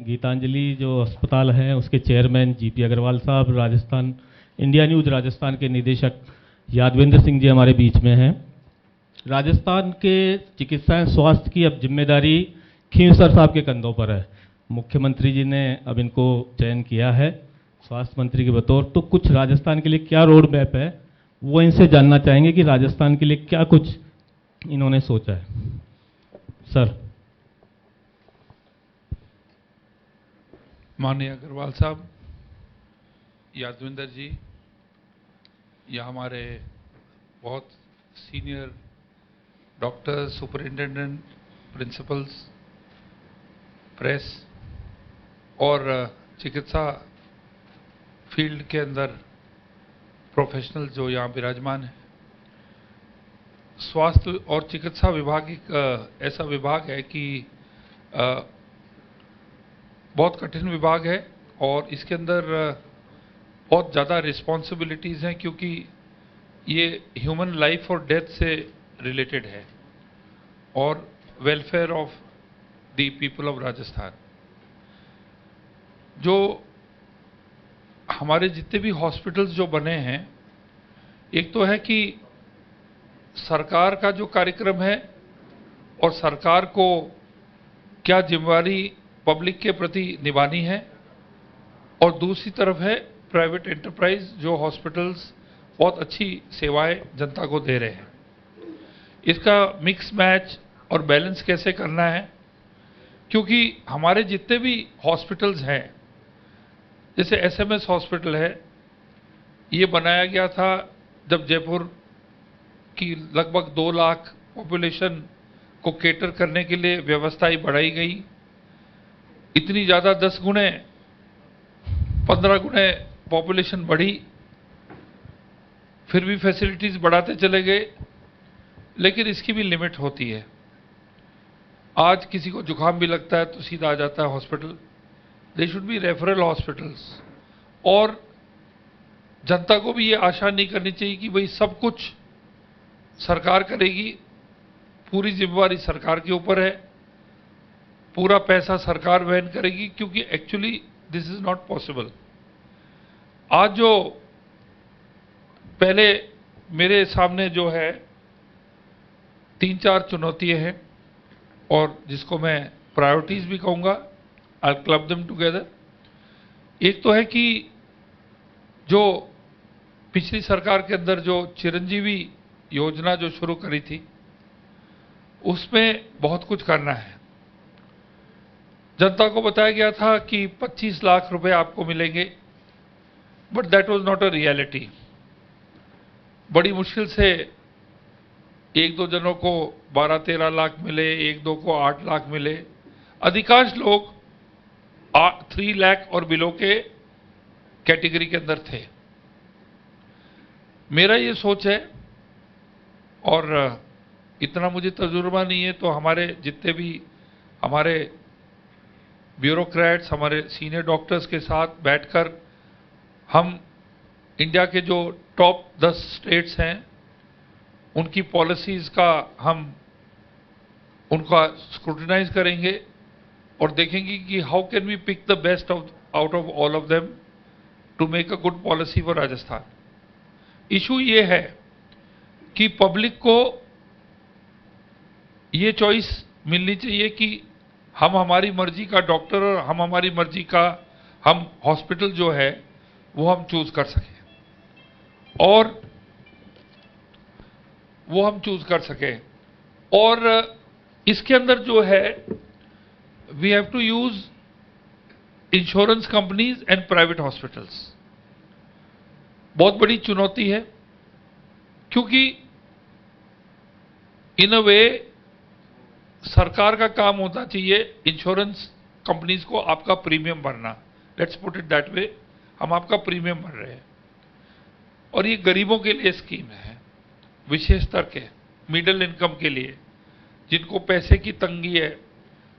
गीतांजलि जो अस्पताल है उसके चेयरमैन जीपी अग्रवाल साहब, राजस्थान इंडिया न्यूज़ राजस्थान के निदेशक यादवेंद्र सिंह जी हमारे बीच में हैं। राजस्थान के चिकित्सा एवं स्वास्थ्य की अब जिम्मेदारी खींवसर साहब के कंधों पर है। मुख्यमंत्री जी ने अब इनको चयन किया है स्वास्थ्य मंत्री के बतौर। तो कुछ राजस्थान के लिए क्या रोड मैप है वो इनसे जानना चाहेंगे कि राजस्थान के लिए क्या कुछ इन्होंने सोचा है। सर। माननीय अग्रवाल साहब, यादविंदर जी, या हमारे बहुत senior doctor, superintendent, principles, press और चिकित्सा फील्ड के अंदर प्रोफेशनल जो यहाँ विराजमान है। स्वास्थ्य और चिकित्सा विभाग एक ऐसा विभाग है कि बहुत कठिन विभाग है और इसके अंदर बहुत ज़्यादा रिस्पॉन्सिबिलिटीज़ हैं, क्योंकि ये ह्यूमन लाइफ और डेथ से रिलेटेड है और welfare of the people of Rajasthan. जो हमारे जितने भी हॉस्पिटल्स जो बने हैं, एक तो है कि सरकार का जो कार्यक्रम है और सरकार को क्या जिम्मेवारी पब्लिक के प्रति निभानी है, और दूसरी तरफ है प्राइवेट एंटरप्राइज जो हॉस्पिटल्स बहुत अच्छी सेवाएं जनता को दे रहे हैं। इसका मिक्स मैच और बैलेंस कैसे करना है, क्योंकि हमारे जितने भी हॉस्पिटल्स हैं, जैसे एसएमएस हॉस्पिटल है, ये बनाया गया था जब जयपुर की लगभग 2 लाख पॉपुलेशन को केटर करने के लिए व्यवस्थाएं बढ़ाई गई। इतनी ज़्यादा 10 गुने 15 गुने पॉपुलेशन बढ़ी, फिर भी फैसिलिटीज़ बढ़ाते चले गए, लेकिन इसकी भी लिमिट होती है। आज किसी को जुकाम भी लगता है तो सीधा आ जाता है hospital. They should be referral hospitals. और जनता को भी ये आशा नहीं करनी चाहिए कि भाई सब कुछ सरकार करेगी, पूरी जिम्मेवारी सरकार के ऊपर है, पूरा पैसा सरकार वहन करेगी, क्योंकि actually this is not possible. आज जो पहले मेरे सामने जो है 3-4 चुनौतियां हैं, और जिसको मैं प्रायोरिटीज भी कहूँगा, आई क्लब देम टुगेदर। एक तो है कि जो पिछली सरकार के अंदर जो चिरंजीवी योजना जो शुरू करी थी, उसमें बहुत कुछ करना है। जनता को बताया गया था कि 25 लाख रुपए आपको मिलेंगे, but that was not a reality. बड़ी मुश्किल से 1-2 जनों को 12-13 लाख मिले, 1-2 को 8 लाख मिले। अधिकांश लोग 3 लाख और बिलो के कैटेगरी के अंदर थे। मेरा ये सोच है, और इतना मुझे तजुर्बा नहीं है, तो हमारे जितने भी हमारे ब्यूरोक्रेट्स, हमारे सीनियर डॉक्टर्स के साथ बैठकर हम इंडिया के जो टॉप 10 स्टेट्स हैं उनकी पॉलिसीज का हम उनका स्क्रूटिनाइज करेंगे और देखेंगे कि how can we pick the best out of all of them to make a good policy for Rajasthan. Issue ये है कि पब्लिक को ये चॉइस मिलनी चाहिए कि हम हमारी मर्जी का डॉक्टर और हम हमारी मर्जी का हम हॉस्पिटल जो है वो हम चूज कर सकें, और वो हम चूज कर सकें। और इसके अंदर जो है we have to use insurance companies and private hospitals. बहुत बड़ी चुनौती है, क्योंकि इन अ वे सरकार का काम होना चाहिए इंश्योरेंस कंपनीज को आपका प्रीमियम भरना। Let's put it that way, हम आपका प्रीमियम भर रहे हैं। और ये गरीबों के लिए स्कीम है, विशेष स्तर के मिडिल इनकम के लिए, जिनको पैसे की तंगी है,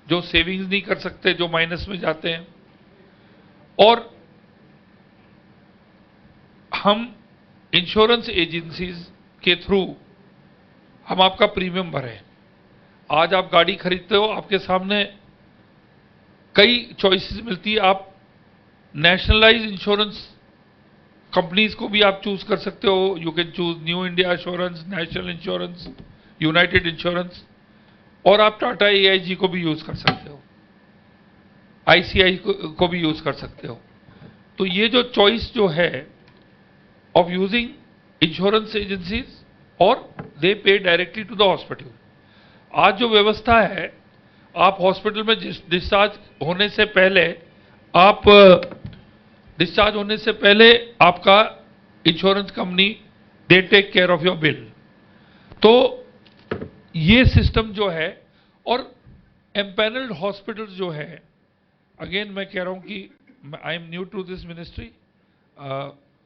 जो सेविंग्स नहीं कर सकते, जो माइनस में जाते हैं। और हम इंश्योरेंस एजेंसीज के थ्रू हम आपका प्रीमियम भरें। आज आप गाड़ी खरीदते हो, आपके सामने कई चॉइसेस मिलती है। आप नेशनलाइज इंश्योरेंस कंपनीज को भी आप चूज कर सकते हो। You can choose new India insurance, national insurance, United insurance, और आप टाटा एआईजी को भी यूज कर सकते हो, आईसीआई को भी यूज कर सकते हो। तो ये जो चॉइस जो है ऑफ यूजिंग इंश्योरेंस एजेंसीज, और दे पे डायरेक्टली टू द हॉस्पिटल। आज जो व्यवस्था है, आप हॉस्पिटल में डिस्चार्ज होने से पहले आपका insurance company they take care of your bill. तो ये सिस्टम जो है, और एम्पैनल्ड हॉस्पिटल्स जो है, अगेन मैं कह रहा हूं कि I am new to this ministry,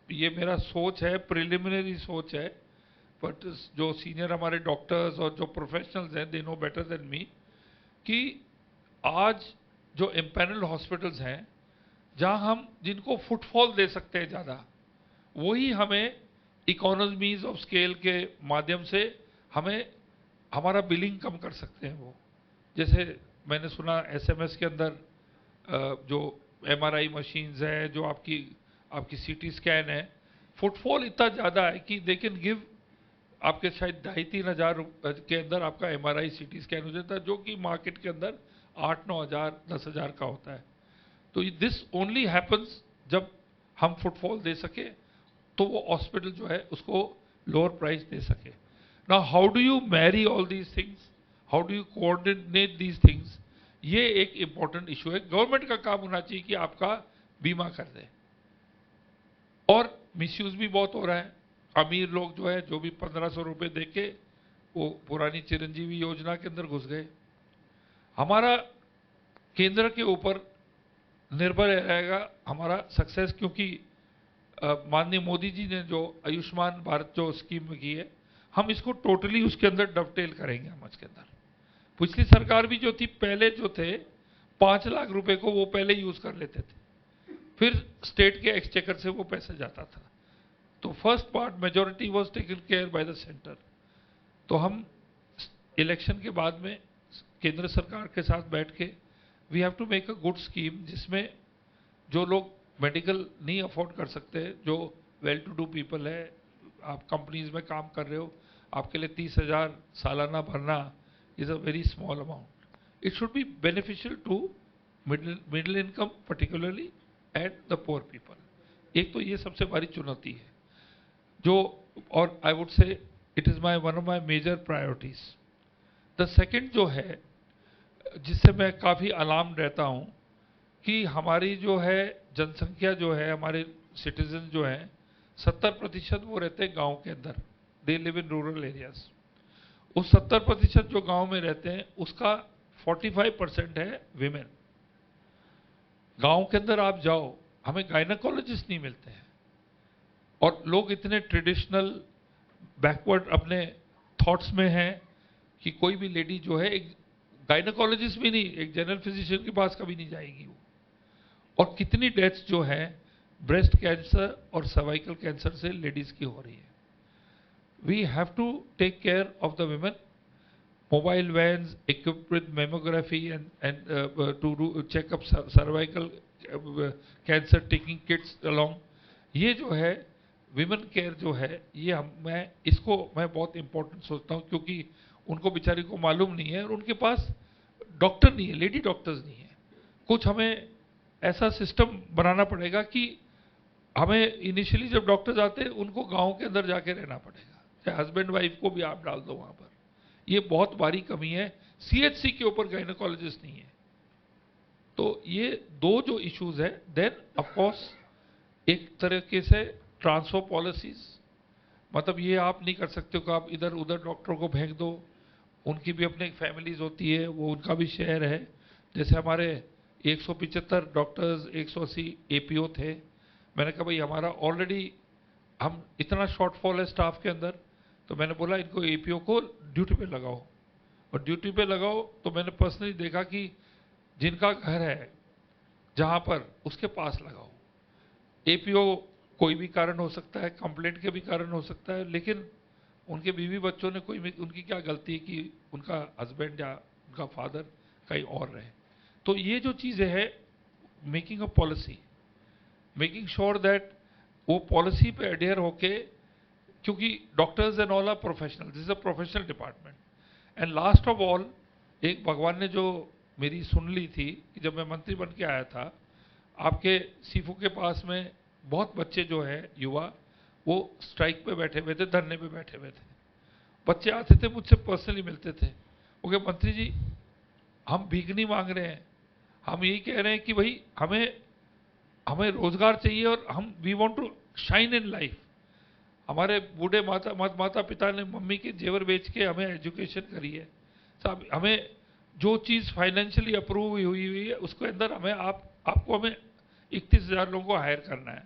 ये मेरा सोच है, प्रिलिमिनरी सोच है, बट जो सीनियर हमारे डॉक्टर्स और जो प्रोफेशनल्स हैं, they know better than me, कि आज जो एम्पैनल्ड हॉस्पिटल्स हैं, जहां हम जिनको फुटफॉल दे सकते हैं ज़्यादा, वही हमें इकोनॉमीज ऑफ स्केल के माध्यम से हमें हमारा बिलिंग कम कर सकते हैं। वो जैसे मैंने सुना एसएमएस के अंदर जो एमआरआई मशीन्स है, जो आपकी सीटी स्कैन है, फुटफॉल इतना ज़्यादा है कि दे कैन गिव आपके शायद 2,500-3 हज़ार के अंदर आपका एमआरआई सीटी स्कैन हो जाता है, जो कि मार्केट के अंदर 8-9 हज़ार 10 हज़ार का होता है। तो दिस ओनली हैपन्स जब हम फुटफॉल दे सके, तो वो हॉस्पिटल जो है उसको लोअर प्राइस दे सके। Now how do you Mary all these things, how do you coordinate these things, ये एक इंपॉर्टेंट इशू है। गवर्नमेंट का काम होना चाहिए कि आपका बीमा कर दे, और मिसयूज भी बहुत हो रहा है। अमीर लोग जो है, जो भी 1500 रुपए देके वो पुरानी चिरंजीवी योजना के अंदर घुस गए। हमारा केंद्र के ऊपर निर्भर रहेगा हमारा सक्सेस, क्योंकि माननीय मोदी जी ने जो आयुष्मान भारत जो स्कीम की है, हम इसको टोटली उसके अंदर डबटेल करेंगे। हम इसके अंदर पिछली सरकार भी जो थी, पहले जो थे 5 लाख रुपए को वो पहले यूज कर लेते थे, फिर स्टेट के एक्सचेकर से वो पैसा जाता था। तो first part majority was taken care by the centre. तो हम इलेक्शन के बाद में केंद्र सरकार के साथ बैठ के we have to make a good scheme, जिसमें जो लोग मेडिकल नहीं अफोर्ड कर सकते, जो वेल टू डू पीपल है, आप कंपनीज में काम कर रहे हो, आपके लिए 30,000 सालाना भरना is a very small amount. It should be beneficial to middle income particularly and the poor people. एक तो ये सबसे बड़ी चुनौती है जो, और I would say it is one of my major priorities. The second जो है, जिससे मैं काफ़ी अलार्म रहता हूँ, कि हमारी जो है जनसंख्या जो है, हमारे सिटीजन जो हैं, 70% वो रहते हैं गांव के अंदर, they live in rural areas. उस 70% जो गांव में रहते हैं, उसका 45% है विमेन। गांव के अंदर आप जाओ, हमें गायनेकोलॉजिस्ट नहीं मिलते हैं, और लोग इतने ट्रेडिशनल बैकवर्ड अपने थॉट्स में हैं कि कोई भी लेडी जो है, एक गायनेकोलॉजिस्ट भी नहीं, एक जनरल फिजिशियन के पास कभी नहीं जाएगी वो। और कितनी डेथ्स जो है ब्रेस्ट कैंसर और सर्वाइकल कैंसर से लेडीज की हो रही है। We have to take care of the women. Mobile vans equipped with mammography and to checkup cervical cancer, taking kids along, ये जो है विमेन केयर जो है, ये मैं बहुत इंपॉर्टेंट सोचता हूँ, क्योंकि उनको बेचारी को मालूम नहीं है, और उनके पास डॉक्टर नहीं है, लेडी डॉक्टर्स नहीं है। कुछ हमें ऐसा सिस्टम बनाना पड़ेगा कि हमें इनिशियली जब डॉक्टर्स आते हैं, उनको गांव के अंदर जाके रहना पड़ेगा, चाहे हस्बैंड वाइफ को भी आप डाल दो वहां पर। ये बहुत बड़ी कमी है। सीएचसी के ऊपर गायनेकोलॉजिस्ट नहीं है। तो ये दो जो इश्यूज है। देन ऑफ कोर्स एक तरीके से ट्रांसफर पॉलिसीज, मतलब ये आप नहीं कर सकते हो कि आप इधर उधर डॉक्टरों को फेंक दो, उनकी भी अपनी फैमिलीज होती है, वो उनका भी शेयर है। जैसे हमारे 175 डॉक्टर्स, 180 एपीओ थे। मैंने कहा भाई हमारा ऑलरेडी हम इतना शॉर्टफॉल है स्टाफ के अंदर, तो मैंने बोला इनको एपीओ को ड्यूटी पे लगाओ, और ड्यूटी पे लगाओ तो मैंने पर्सनली देखा कि जिनका घर है जहां पर, उसके पास लगाओ। एपीओ कोई भी कारण हो सकता है, कंप्लेंट के भी कारण हो सकता है, लेकिन उनके बीवी बच्चों ने उनकी क्या गलती है कि उनका हस्बैंड या उनका फादर कहीं और रहे। तो ये जो चीज़ें है, making a policy, making sure that वो पॉलिसी पे एडियर होके, क्योंकि doctors and all are professional, this is a professional department. And last of all, एक भगवान ने जो मेरी सुन ली थी कि जब मैं मंत्री बन के आया था, आपके सीफू के पास में बहुत बच्चे जो है युवा, वो स्ट्राइक पे बैठे हुए थे, धरने पे बैठे हुए थे। बच्चे आते थे मुझसे पर्सनली मिलते थे, वो कहे मंत्री जी हम भीख नहीं मांग रहे हैं, हम यही कह रहे हैं कि भाई हमें रोजगार चाहिए और हम we want to shine in life. हमारे बूढ़े माता पिता ने मम्मी के जेवर बेच के हमें एजुकेशन करी है साहब, हमें जो चीज़ फाइनेंशियली अप्रूव हुई है उसके अंदर हमें आपको हमें 31,000 लोगों को हायर करना है।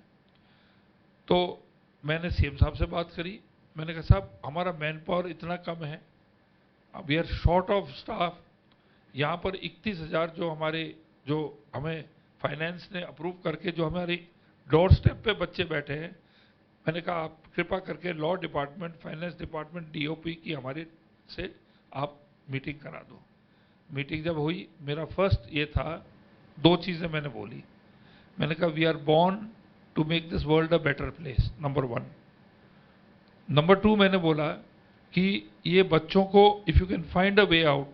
तो मैंने सीएम साहब से बात करी, मैंने कहा साहब हमारा मैन पावर इतना कम है, we are short of staff, यहाँ पर 31,000 जो हमें फाइनेंस ने अप्रूव करके जो हमारे डोर स्टेप पे बच्चे बैठे हैं, मैंने कहा आप कृपा करके law department, finance department, DOP की हमारे से आप मीटिंग करा दो। मीटिंग जब हुई, मेरा फर्स्ट ये था, दो चीज़ें मैंने बोली। मैंने कहा we are born to make this world a better place, number 1। Number 2 मैंने बोला कि ये बच्चों को if you can find a way out,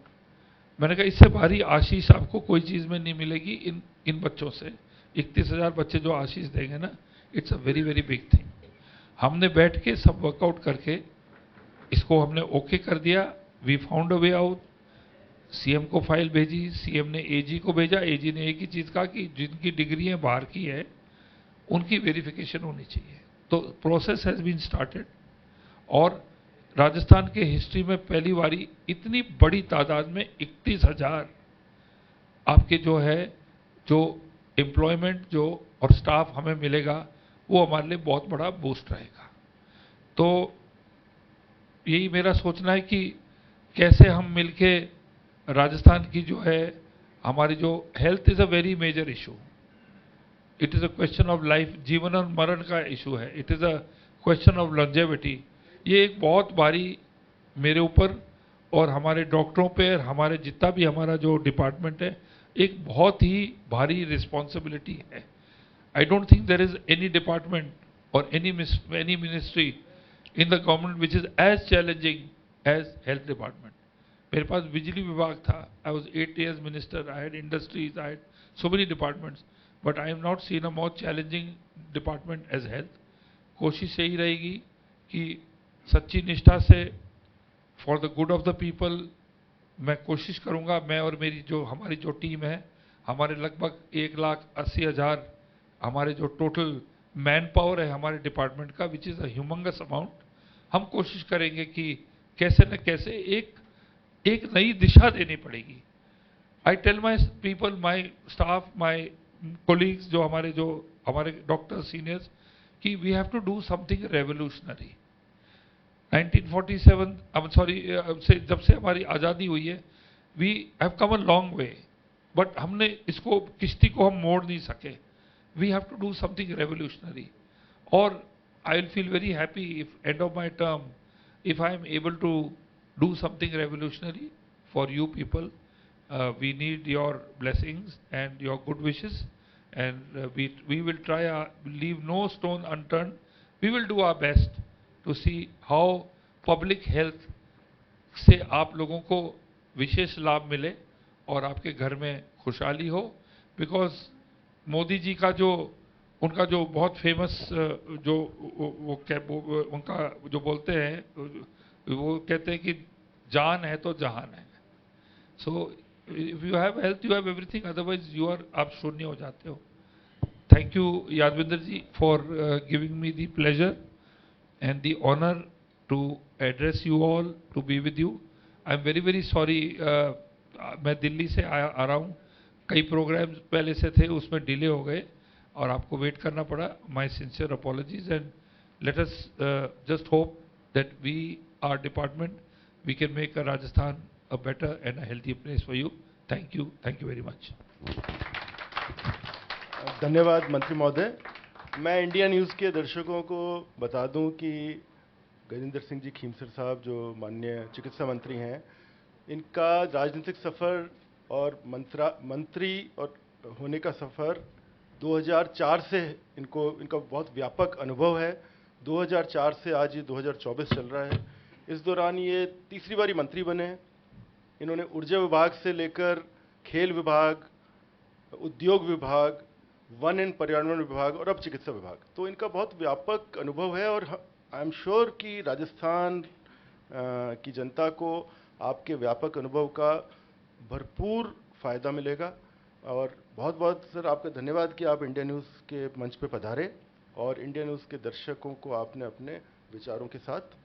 मैंने कहा इससे भारी आशीष आपको कोई चीज़ में नहीं मिलेगी इन बच्चों से। 31,000 बच्चे जो आशीष देंगे ना, it's a very very big thing. हमने बैठ के सब वर्कआउट करके इसको हमने ओके कर दिया, we found a way out. CM को फाइल भेजी, सीएम ने एजी को भेजा, एजी ने एक ही चीज़ कहा कि जिनकी डिग्री बाहर की है उनकी वेरिफिकेशन होनी चाहिए। तो प्रोसेस हैज़ बीन स्टार्टेड, और राजस्थान के हिस्ट्री में पहली बारी इतनी बड़ी तादाद में 31,000 आपके जो एम्प्लॉयमेंट जो और स्टाफ हमें मिलेगा, वो हमारे लिए बहुत बड़ा बूस्ट रहेगा। तो यही मेरा सोचना है कि कैसे हम मिलके राजस्थान की जो है हमारी जो health is a very major issue, it is a question of life, जीवन और मरण का इशू है, it is a question of longevity. ये एक बहुत भारी मेरे ऊपर और हमारे डॉक्टरों पे और हमारे जितना भी हमारा जो डिपार्टमेंट है, एक बहुत ही भारी रिस्पॉन्सिबिलिटी है। I don't think there is any department और any ministry in the government which is as challenging as health department. मेरे पास बिजली विभाग था, I was 8 years minister, I had industries, I had so many departments, but I am not seen a more challenging department as health. कोशिश यही रहेगी कि सच्ची निष्ठा से for the good of the people मैं कोशिश करूंगा, मैं और हमारी जो टीम है, हमारे लगभग 1,80,000 हमारे जो टोटल मैन पावर है हमारे डिपार्टमेंट का, which is a humongous amount, हम कोशिश करेंगे कि कैसे न कैसे एक नई दिशा देनी पड़ेगी। I tell my people, my staff, my colleagues, जो हमारे डॉक्टर सीनियर्स, कि we have to do something revolutionary. 1947 से जब से हमारी आज़ादी हुई है, we have come a long way, but हमने इसको किश्ती को हम मोड़ नहीं सके। We have to do something revolutionary, और I will feel very happy if end of my term if I am able to do something revolutionary for you people. We need your blessings and your good wishes, and we will try, leave no stone unturned. We will do our best to see how public health से आप लोगों को विशेष लाभ मिले और आपके घर में खुशहाली हो। बिकॉज मोदी जी का उनका जो बहुत फेमस उनका जो बोलते हैं, वो कहते हैं कि जान है तो जहान है। So if you have health you have everything, otherwise आप शून्य हो जाते हो। Thank you Yadvinder ji for giving me the pleasure and the honour to address you all, to be with you. I am very very sorry, मैं दिल्ली से आ रहा हूँ, कई प्रोग्राम्स पहले से थे उसमें डिले हो गए और आपको वेट करना पड़ा। My sincere apologies, and let us just hope that we are department we can make a Rajasthan a better and a healthy place for you. Thank you very much. धन्यवाद मंत्री महोदय। मैं इंडिया न्यूज़ के दर्शकों को बता दूं कि गजेंद्र सिंह जी खीमसर साहब जो माननीय चिकित्सा मंत्री हैं, इनका राजनीतिक सफ़र और मंत्री और होने का सफ़र 2004 से इनका बहुत व्यापक अनुभव है। 2004 से आज ये 2024 चल रहा है। इस दौरान ये तीसरी बारी मंत्री बने हैं। इन्होंने ऊर्जा विभाग से लेकर खेल विभाग, उद्योग विभाग, वन एंड पर्यावरण विभाग और अब चिकित्सा विभाग, तो इनका बहुत व्यापक अनुभव है। और आई एम श्योर कि राजस्थान की जनता को आपके व्यापक अनुभव का भरपूर फ़ायदा मिलेगा। और बहुत बहुत सर आपका धन्यवाद कि आप इंडिया न्यूज़ के मंच पे पधारे और इंडिया न्यूज़ के दर्शकों को आपने अपने विचारों के साथ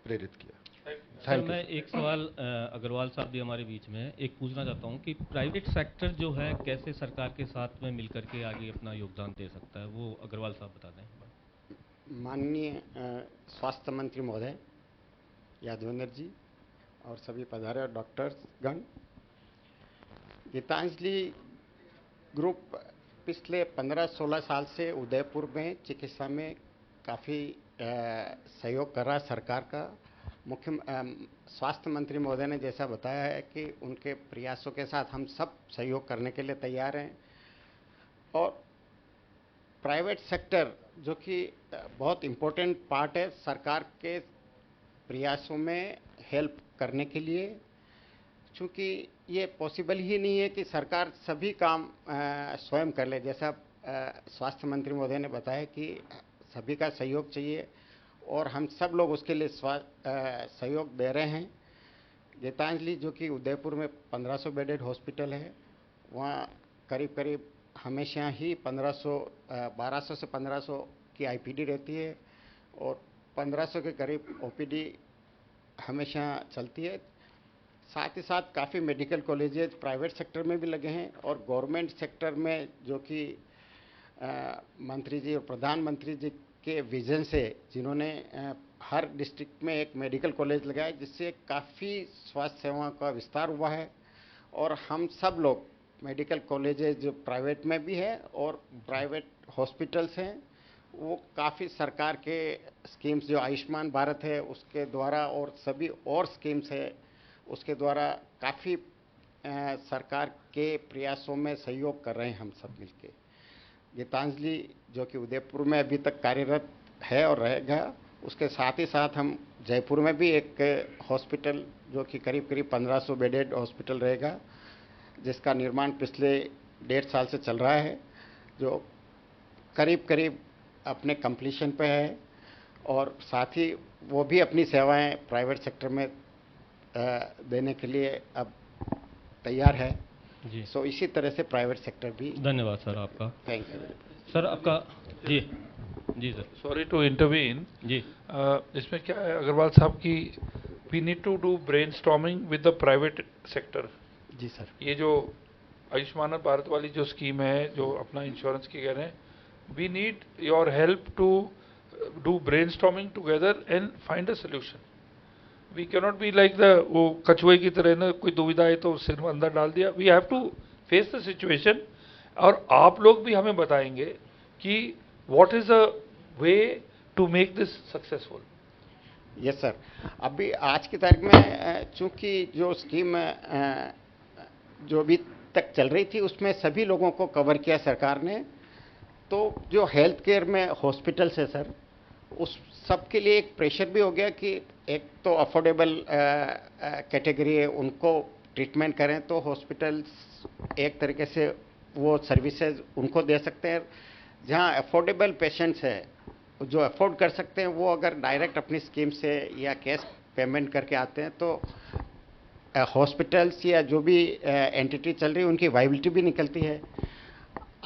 प्रेरित किया। सर मैं एक सवाल अग्रवाल साहब भी हमारे बीच में है, एक पूछना चाहता हूँ कि प्राइवेट सेक्टर जो है कैसे सरकार के साथ में मिलकर के आगे अपना योगदान दे सकता है, वो अग्रवाल साहब बता दें। माननीय स्वास्थ्य मंत्री महोदय यादवेंद्र जी और सभी पधारे डॉक्टर्स गण, गीतांजलि ग्रुप पिछले 15-16 साल से उदयपुर में चिकित्सा में काफ़ी सहयोग कर रहा है सरकार का। मुख्य स्वास्थ्य मंत्री महोदय ने जैसा बताया है कि उनके प्रयासों के साथ हम सब सहयोग करने के लिए तैयार हैं। और प्राइवेट सेक्टर जो कि बहुत इम्पोर्टेंट पार्ट है सरकार के प्रयासों में हेल्प करने के लिए, चूँकि ये पॉसिबल ही नहीं है कि सरकार सभी काम स्वयं कर ले। जैसा स्वास्थ्य मंत्री महोदय ने बताया कि सभी का सहयोग चाहिए और हम सब लोग उसके लिए सहयोग दे रहे हैं। गीतांजलि जो कि उदयपुर में 1500 बेडेड हॉस्पिटल है, वहाँ करीब करीब हमेशा ही 1200 से 1500 की आईपीडी रहती है और 1500 के करीब ओपीडी हमेशा चलती है। साथ ही साथ काफ़ी मेडिकल कॉलेजेस प्राइवेट सेक्टर में भी लगे हैं और गवर्नमेंट सेक्टर में जो कि मंत्री जी और प्रधानमंत्री जी के विजन से जिन्होंने हर डिस्ट्रिक्ट में एक मेडिकल कॉलेज लगाया, जिससे काफ़ी स्वास्थ्य सेवाओं का विस्तार हुआ है। और हम सब लोग मेडिकल कॉलेजेस जो प्राइवेट में भी है और प्राइवेट हॉस्पिटल्स हैं, वो काफ़ी सरकार के स्कीम्स जो आयुष्मान भारत है उसके द्वारा और सभी और स्कीम्स है उसके द्वारा काफ़ी सरकार के प्रयासों में सहयोग कर रहे हैं हम सब मिलके। गीतांजलि जो कि उदयपुर में अभी तक कार्यरत है और रहेगा, उसके साथ ही साथ हम जयपुर में भी एक हॉस्पिटल जो कि करीब करीब 1500 बेडेड हॉस्पिटल रहेगा, जिसका निर्माण पिछले 1.5 साल से चल रहा है, जो करीब करीब अपने कंप्लीशन पे है। और साथ ही वो भी अपनी सेवाएं प्राइवेट सेक्टर में देने के लिए अब तैयार है जी। सो इसी तरह से प्राइवेट सेक्टर भी। धन्यवाद सर आपका। थैंक यू सर आपका। जी जी सर। सॉरी टू इंटरवीन जी। इसमें क्या है अग्रवाल साहब की, we need to do brainstorming with the private sector. जी सर। ये जो आयुष्मान भारत वाली जो स्कीम है, जो अपना इंश्योरेंस की कह रहे हैं, we need your help to do brainstorming together and find a solution. We cannot be like the वो कछुए की तरह ना, कोई दुविधा है तो सिर में अंदर डाल दिया। We have to face the situation और आप लोग भी हमें बताएंगे कि what is a way to make this successful. Yes sir. अभी आज की तारीख में चूंकि जो स्कीम जो अभी तक चल रही थी उसमें सभी लोगों को कवर किया सरकार ने, तो जो हेल्थ केयर में हॉस्पिटल्स है सर, उस सब के लिए एक प्रेशर भी हो गया कि एक तो अफोर्डेबल कैटेगरी है, उनको ट्रीटमेंट करें तो हॉस्पिटल्स एक तरीके से वो सर्विसेज उनको दे सकते हैं। जहां अफोर्डेबल पेशेंट्स है जो अफोर्ड कर सकते हैं, वो अगर डायरेक्ट अपनी स्कीम से या कैश पेमेंट करके आते हैं तो हॉस्पिटल्स या जो भी एंटिटी चल रही है उनकी वाइबिलिटी भी निकलती है।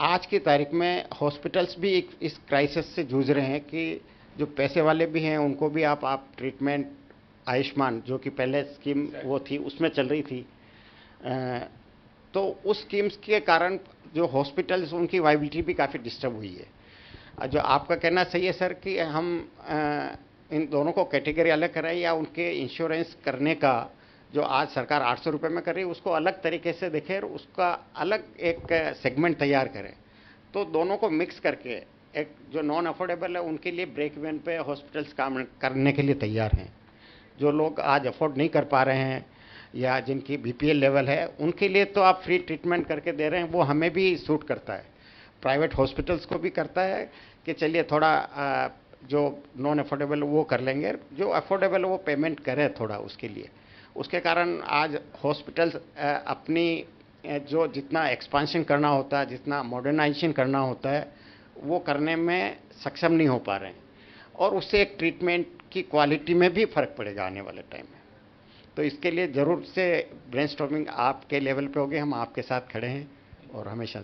आज की तारीख में हॉस्पिटल्स भी इस क्राइसिस से जूझ रहे हैं कि जो पैसे वाले भी हैं उनको भी आप ट्रीटमेंट आयुष्मान जो कि पहले स्कीम वो थी उसमें चल रही थी, तो उस स्कीम्स के कारण जो हॉस्पिटल्स उनकी वाइबिलिटी भी काफ़ी डिस्टर्ब हुई है। जो आपका कहना सही है सर कि हम इन दोनों को कैटेगरी अलग कराएं या उनके इंश्योरेंस करने का जो आज सरकार 800 रुपये में कर रही है उसको अलग तरीके से देखें और उसका अलग एक सेगमेंट तैयार करें, तो दोनों को मिक्स करके एक जो नॉन अफोर्डेबल है उनके लिए ब्रेक इवन पे हॉस्पिटल्स काम करने के लिए तैयार हैं। जो लोग आज अफोर्ड नहीं कर पा रहे हैं या जिनकी बीपीएल लेवल है, उनके लिए तो आप फ्री ट्रीटमेंट करके दे रहे हैं, वो हमें भी सूट करता है, प्राइवेट हॉस्पिटल्स को भी करता है कि चलिए थोड़ा जो नॉन अफोर्डेबल वो कर लेंगे, जो अफोर्डेबल वो पेमेंट करे थोड़ा उसके लिए। उसके कारण आज हॉस्पिटल्स अपनी जो जितना एक्सपांशन करना होता है, जितना मॉडर्नाइजेशन करना होता है, वो करने में सक्षम नहीं हो पा रहे हैं, और उससे एक ट्रीटमेंट की क्वालिटी में भी फर्क पड़ेगा आने वाले टाइम में। तो इसके लिए ज़रूर से ब्रेनस्टॉर्मिंग आपके लेवल पे होगी, हम आपके साथ खड़े हैं और हमेशा।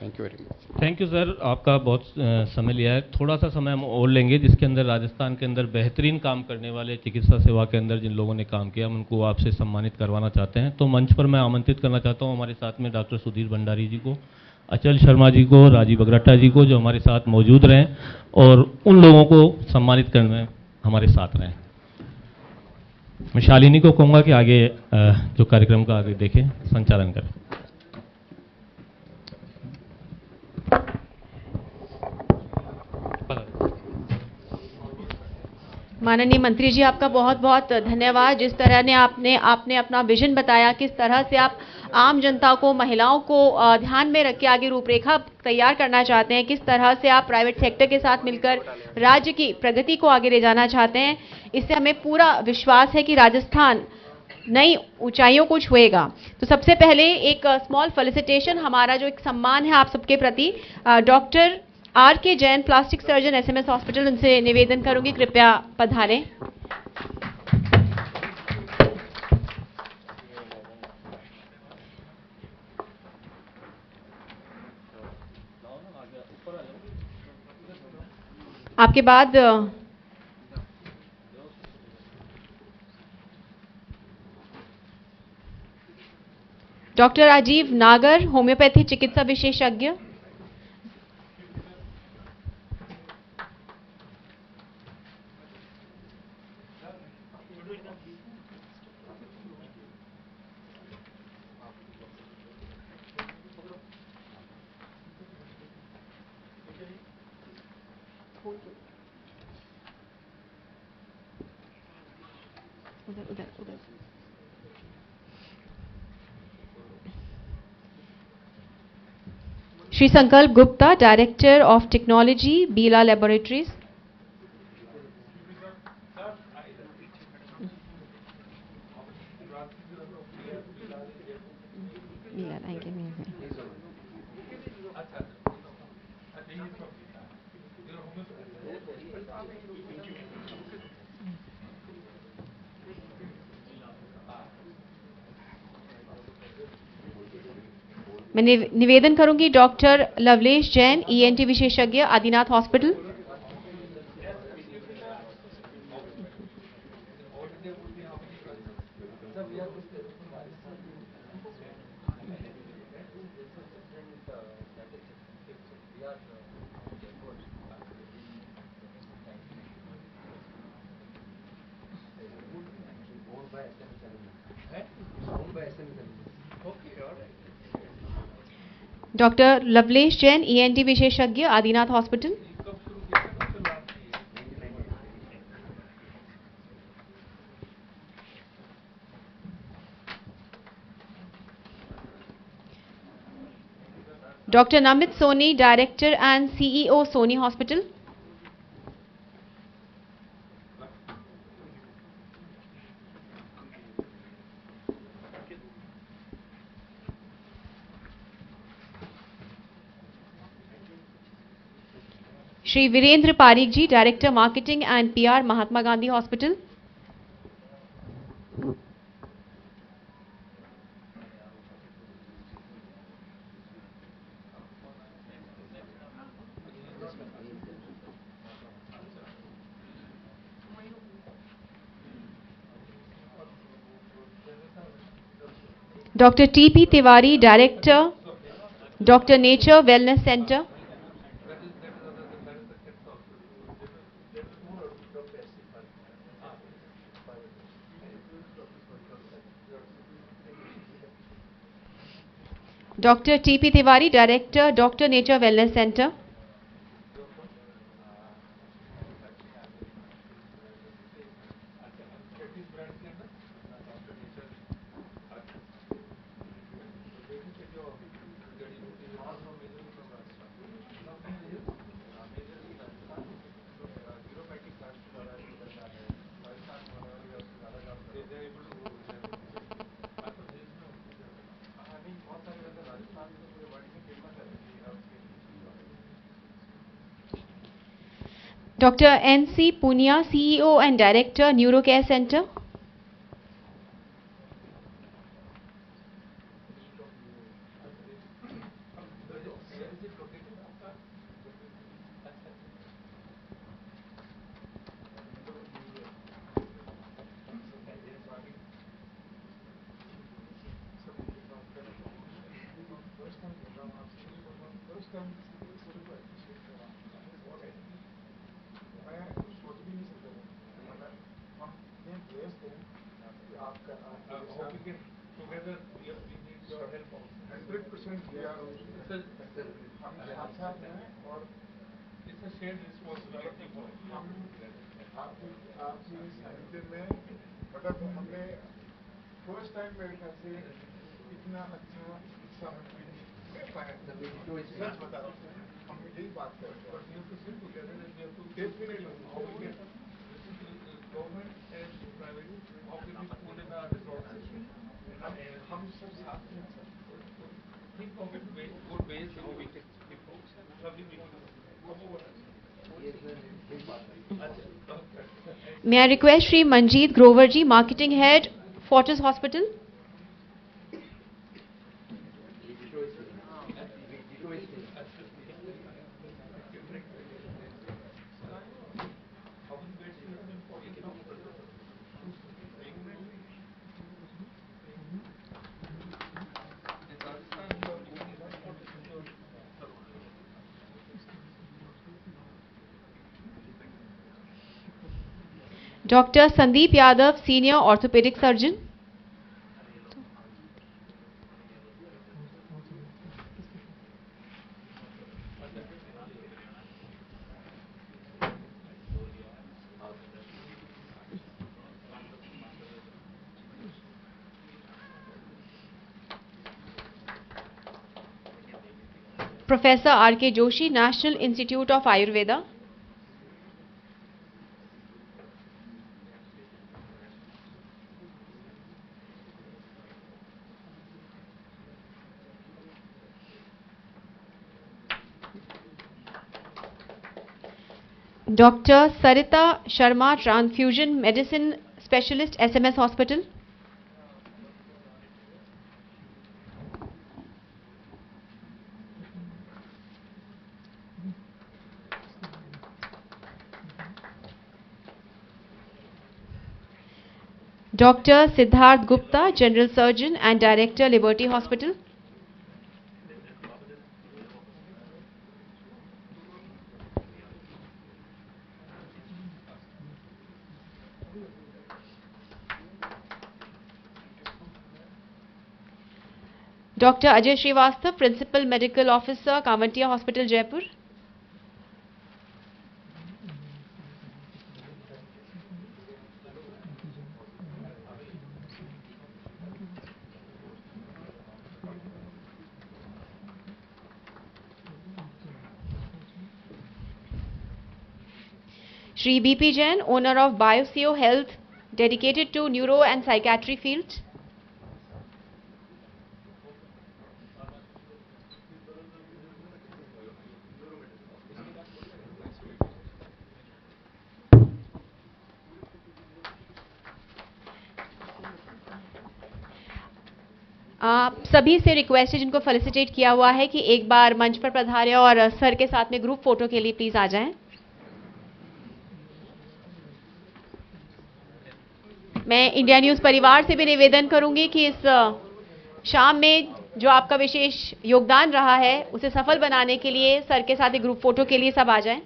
Thank you very much. Thank you sir, आपका बहुत समय लिया है। थोड़ा सा समय हम और लेंगे, जिसके अंदर राजस्थान के अंदर बेहतरीन काम करने वाले चिकित्सा सेवा के अंदर जिन लोगों ने काम किया, हम उनको आपसे सम्मानित करवाना चाहते हैं। तो मंच पर मैं आमंत्रित करना चाहता हूँ हमारे साथ में डॉक्टर सुधीर भंडारी जी को, अचल शर्मा जी को, राजीव अग्रट्टा जी को, जो हमारे साथ मौजूद रहें और उन लोगों को सम्मानित करने में हमारे साथ रहें। मैं शालिनी को कहूँगा कि आगे जो कार्यक्रम का आगे देखें, संचालन करें। माननीय मंत्री जी, आपका बहुत बहुत धन्यवाद। जिस तरह ने आपने अपना विजन बताया, किस तरह से आप आम जनता को, महिलाओं को ध्यान में रख के आगे रूपरेखा तैयार करना चाहते हैं, किस तरह से आप प्राइवेट सेक्टर के साथ मिलकर राज्य की प्रगति को आगे ले जाना चाहते हैं, इससे हमें पूरा विश्वास है कि राजस्थान नई ऊंचाइयों को छुएगा। तो सबसे पहले एक स्मॉल फेलिसिटेशन, हमारा जो एक सम्मान है आप सबके प्रति, doctor R K. Jain, plastic surgeon, SMS hospital, उनसे निवेदन करूंगी कृपया पधारें। आपके बाद डॉक्टर राजीव नागर, होम्योपैथी चिकित्सा विशेषज्ञ। Shri Sankalp Gupta, director of technology, बीला लैबोरेटरीज। मैं निवेदन करूंगी डॉक्टर लवलेश जैन, ईएनटी विशेषज्ञ, Adinath hospital. Doctor Lovelesh Jain, ENT विशेषज्ञ, Adinath hospital. Doctor Namit Soni, director and CEO, Soni hospital. Shri Virendra Pareek ji, director marketing and PR, Mahatma Gandhi hospital. Doctor TP Tiwari, director, doctor nature wellness centre. Doctor TP Tiwari, director, doctor nature wellness centre. Dr. N.C. Punia, CEO and Director, Neurocare Center. May I request Shri Manjeet Grover ji, Marketing Head, Fortis Hospital. Dr. Sandeep Yadav, Senior Orthopedic Surgeon. Professor R.K. Joshi, National Institute of Ayurveda. Dr. Sarita Sharma, Transfusion Medicine Specialist, SMS Hospital. Dr. Siddharth Gupta, General Surgeon and Director, Liberty Hospital. Dr. Ajay Srivastava, Principal Medical Officer, Kavantia Hospital, Jaipur. Shri BP Jain, owner of BioCeo Health, dedicated to neuro and psychiatry field. आप सभी से request है जिनको felicitate किया हुआ है कि एक बार मंच पर पधारें और सर के साथ में ग्रुप फोटो के लिए प्लीज आ जाएं। मैं इंडिया न्यूज परिवार से भी निवेदन करूंगी कि इस शाम में जो आपका विशेष योगदान रहा है उसे सफल बनाने के लिए सर के साथ एक ग्रुप फोटो के लिए सब आ जाएं।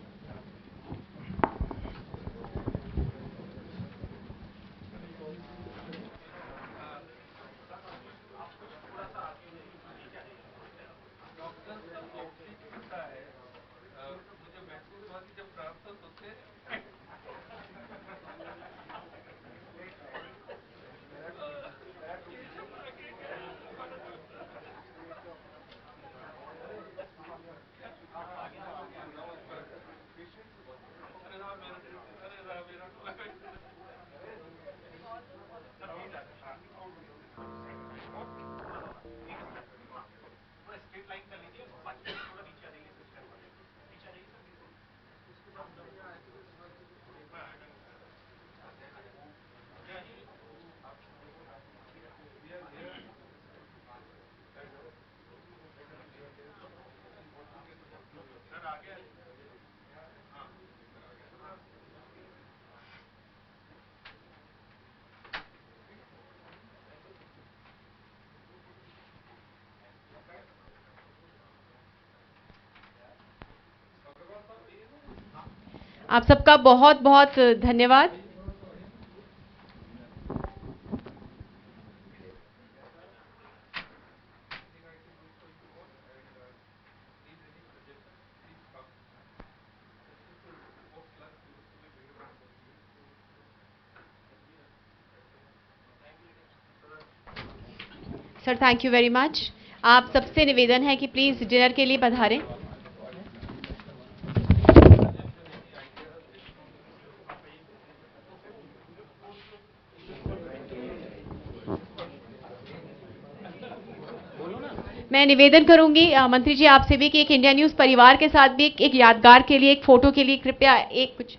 आप सबका बहुत बहुत धन्यवाद। Sir thank you very much. आप सबसे निवेदन है कि प्लीज डिनर के लिए पधारें। मैं निवेदन करूंगी मंत्री जी आपसे भी कि एक इंडिया न्यूज परिवार के साथ भी एक यादगार के लिए, एक फोटो के लिए कृपया एक कुछ